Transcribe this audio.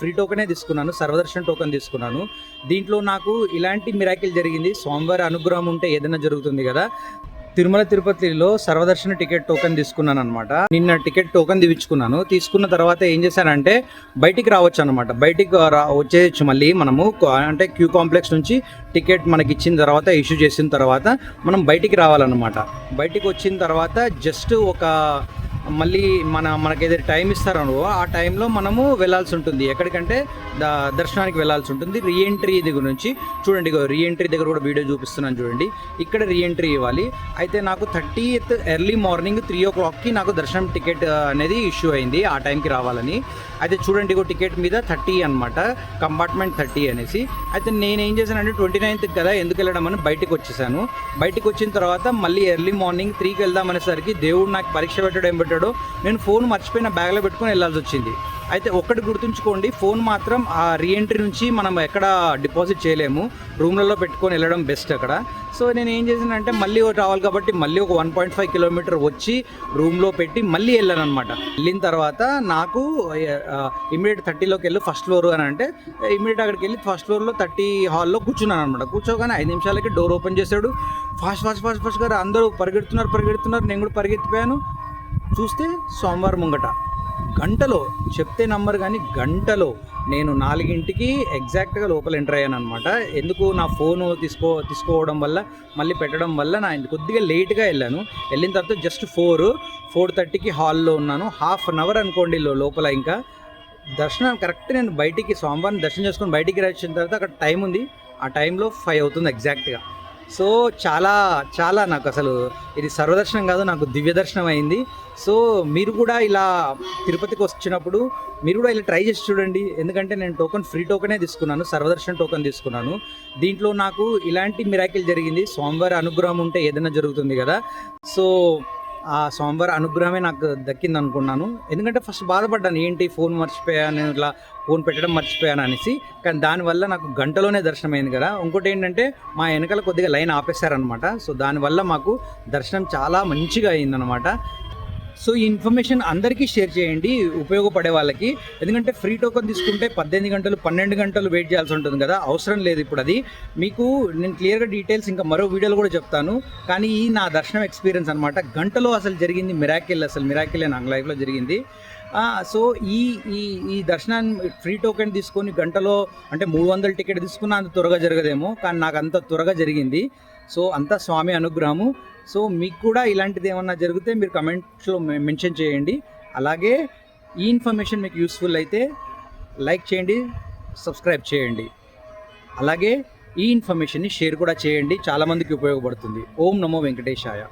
Free టోకనే తీసుకున్నాను, Sarva Darshan token తీసుకున్నాను. దీంట్లో నాకు ఇలాంటి మిరాకిల్ జరిగింది. స్వామివారి అనుగ్రహం ఉంటే ఏదైనా జరుగుతుంది కదా. తిరుమల తిరుపతిలో సర్వదర్శన టికెట్ టోకెన్ తీసుకున్నాను అనమాట. నిన్న టికెట్ టోకెన్ తీపించుకున్నాను. తీసుకున్న తర్వాత ఏం చేశానంటే బయటికి రావచ్చు అనమాట. బయటికి వచ్చేయచ్చు మళ్ళీ మనము, అంటే క్యూ కాంప్లెక్స్ నుంచి టికెట్ మనకి ఇచ్చిన తర్వాత, ఇష్యూ చేసిన తర్వాత మనం బయటికి రావాలన్నమాట. బయటికి వచ్చిన తర్వాత జస్ట్ ఒక మళ్ళీ మనకి ఏదైతే టైం ఇస్తారో ఆ టైంలో మనము వెళ్ళాల్సి ఉంటుంది. ఎక్కడికంటే దర్శనానికి వెళ్ళాల్సి ఉంటుంది. రీఎంట్రీ దగ్గర నుంచి చూడండి, రీఎంట్రీ దగ్గర కూడా వీడియో చూపిస్తున్నాను చూడండి. ఇక్కడ రీఎంట్రీ ఇవ్వాలి. అయితే నాకు 30th ఎర్లీ మార్నింగ్ 3 o'clockకి నాకు దర్శనం టికెట్ అనేది ఇష్యూ అయింది, ఆ టైంకి రావాలని. అయితే చూడండి, టికెట్ మీద 30 అనమాట, కంపార్ట్మెంట్ 30 అనేసి. అయితే నేను ఏం చేశానంటే 29th కదా ఎందుకు వెళ్ళడం అని బయటకు వచ్చేసాను. బయటకు వచ్చిన తర్వాత మళ్ళీ ఎర్లీ మార్నింగ్ 3కి వెళ్దామనేసరికి దేవుడు నాకు పరీక్ష పెట్టడం నేను ఫోన్ మర్చిపోయిన బ్యాగ్లో పెట్టుకొని వెళ్ళాల్సి వచ్చింది. అయితే ఒక్కటి గుర్తుంచుకోండి, ఫోన్ మాత్రం ఆ రీఎంట్రీ నుంచి మనం ఎక్కడ డిపాజిట్ చేయలేము, రూమ్లలో పెట్టుకొని వెళ్ళడం బెస్ట్ అక్కడ. సో నేను ఏం చేశానంటే మళ్ళీ రావాలి కాబట్టి మళ్ళీ ఒక 1.5 kilometer వచ్చి రూమ్లో పెట్టి మళ్ళీ వెళ్ళాను అనమాట. వెళ్ళిన తర్వాత నాకు ఇమీడియట్ 30లోకి వెళ్ళి ఫస్ట్ ఫ్లోర్ అని అంటే ఇమీడియట్ అక్కడికి వెళ్ళి ఫస్ట్ ఫ్లోర్లో 30 హాల్లో కూర్చున్నాను అనమాట. కూర్చోగానే 5 నిమిషాలకి డోర్ ఓపెన్ చేశాడు. ఫాస్ట్ గారు అందరూ పరిగెడుతున్నారు. నేను కూడా పరిగెత్తిపోయాను. చూస్తే స్వామివారి ముంగట గంటలో, చెప్తే నమ్మరు కానీ గంటలో నేను 4ంటికి ఎగ్జాక్ట్గా లోపల ఎంటర్ అయ్యాను అనమాట. ఎందుకు నా ఫోను తీసుకోవడం వల్ల, మళ్ళీ పెట్టడం వల్ల నా కొద్దిగా లేట్గా వెళ్ళాను. వెళ్ళిన తర్వాత జస్ట్ 4:30కి హాల్లో ఉన్నాను. హాఫ్ అన్ అవర్ అనుకోండి లోపల. ఇంకా దర్శనం కరెక్ట్ నేను బయటికి స్వామివారిని దర్శనం చేసుకొని బయటికి వచ్చిన తర్వాత అక్కడ టైం ఉంది, ఆ టైంలో 5 అవుతుంది ఎగ్జాక్ట్గా. సో చాలా నాకు అసలు ఇది సర్వదర్శనం కాదు, నాకు దివ్య దర్శనం అయింది. సో మీరు కూడా ఇలా తిరుపతికి వచ్చినప్పుడు మీరు కూడా ఇలా ట్రై చేసి చూడండి. ఎందుకంటే నేను ఫ్రీ టోకెనే తీసుకున్నాను, సర్వదర్శన్ టోకెన్ తీసుకున్నాను. దీంట్లో నాకు ఇలాంటి మిరాకిల్ జరిగింది. స్వామివారి అనుగ్రహం ఉంటే ఏదైనా జరుగుతుంది కదా. సో ఆ స్వామివారి అనుగ్రహమే నాకు దక్కింది అనుకున్నాను. ఎందుకంటే ఫస్ట్ బాధపడ్డాను, ఏంటి ఫోన్ మర్చిపోయాను, ఇట్లా ఫోన్ పెట్టడం మర్చిపోయాను అనేసి. కానీ దానివల్ల నాకు గంటలోనే దర్శనం అయింది కదా. ఇంకోటి ఏంటంటే మా వెనకాల కొద్దిగా లైన్ ఆపేశారనమాట. సో దానివల్ల మాకు దర్శనం చాలా మంచిగా అయిందనమాట. సో ఈ ఇన్ఫర్మేషన్ అందరికీ షేర్ చేయండి, ఉపయోగపడే వాళ్ళకి. ఎందుకంటే ఫ్రీ టోకెన్ తీసుకుంటే 18 గంటలు 12 గంటలు వెయిట్ చేయాల్సి ఉంటుంది కదా, అవసరం లేదు ఇప్పుడు అది. మీకు నేను క్లియర్గా డీటెయిల్స్ ఇంకా మరో వీడియోలో కూడా చెప్తాను. కానీ ఈ నా దర్శనం ఎక్స్పీరియన్స్ అనమాట. గంటలో అసలు జరిగింది మిరాకిల్, అసలు మిరాకిల్ నాకు లైఫ్లో జరిగింది. సో ఈ దర్శనాన్ని ఫ్రీ టోకెన్ తీసుకొని గంటలో, అంటే 300 టికెట్ తీసుకున్నా అంత త్వరగా జరగదేమో, కానీ నాకు అంత త్వరగా జరిగింది. సో అంతా స్వామి అనుగ్రహము. సో మీకు కూడా ఇలాంటిది ఏమన్నా జరిగితే మీరు కమెంట్స్లో మెన్షన్ చేయండి. అలాగే ఈ ఇన్ఫర్మేషన్ మీకు యూస్ఫుల్ అయితే లైక్ చేయండి, సబ్స్క్రైబ్ చేయండి. అలాగే ఈ ఇన్ఫర్మేషన్ని షేర్ కూడా చేయండి, చాలామందికి ఉపయోగపడుతుంది. ఓం నమో వెంకటేశాయ.